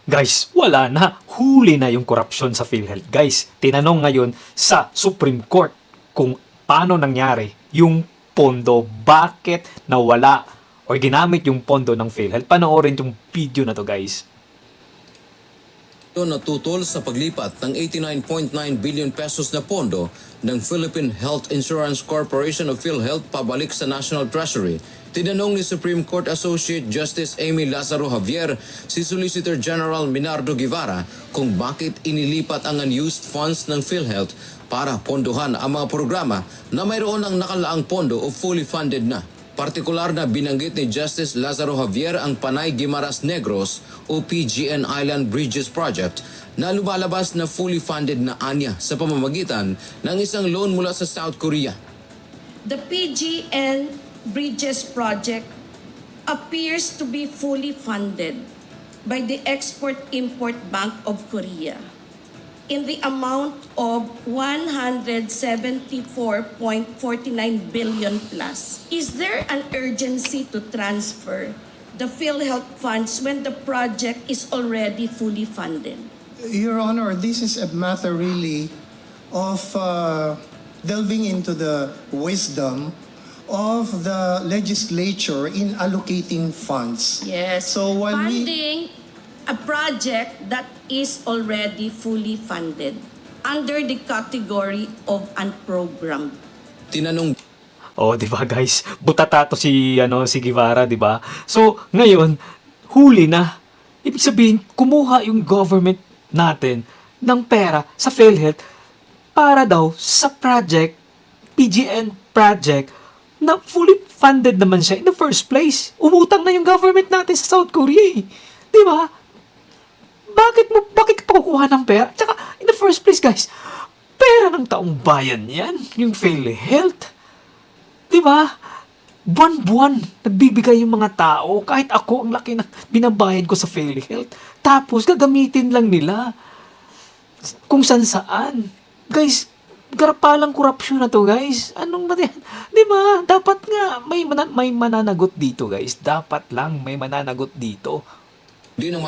Guys, wala na. Huli na yung korupsyon sa PhilHealth. Guys, tinanong ngayon sa Supreme Court kung paano nangyari yung pondo, bakit nawala o ginamit yung pondo ng PhilHealth. Panoorin yung video na to, guys. Natutol sa paglipat ng 89.9 billion pesos na pondo ng Philippine Health Insurance Corporation of PhilHealth pabalik sa National Treasury. Tinanong ni Supreme Court Associate Justice Amy Lazaro Javier si Solicitor General Minardo Guevara kung bakit inilipat ang unused funds ng PhilHealth para pondohan ang mga programa na mayroon ang nakalaang pondo o fully funded na. Partikular na binanggit ni Justice Lazaro Javier ang Panay Guimaras Negros o PGN Island Bridges Project na lumalabas na fully funded na anya sa pamamagitan ng isang loan mula sa South Korea. The PGN Bridges Project appears to be fully funded by the Export-Import Bank of Korea in the amount of 174.49 billion plus. Is there an urgency to transfer the PhilHealth funds when the project is already fully funded? Your Honor, this is a matter really of delving into the wisdom of the legislature in allocating funds. Yes. So when funding a project that is already fully funded under the category of unprogrammed. Tinanong Oh, 'di ba, guys? Butata to si Guevara, 'di ba? So, ngayon huli na. Ibig sabihin, kumuha yung government natin ng pera sa PhilHealth para daw sa project, PGN project, na fully funded naman siya in the first place. Umutang na yung government natin sa South Korea, eh. 'Di ba? Bakit pa kukuha ng pera? Tsaka, in the first place, guys, pera ng taong bayan yan, yung PhilHealth. Diba? Buwan-buwan, nagbibigay yung mga tao. Kahit ako, ang laki na binabayad ko sa PhilHealth. Tapos, gagamitin lang nila. Kung saan-saan. Guys, garapalang korupsyon na to, guys. Anong ba yan? Diba? Dapat nga, may mananagot dito, guys. Dapat lang may mananagot dito. din ang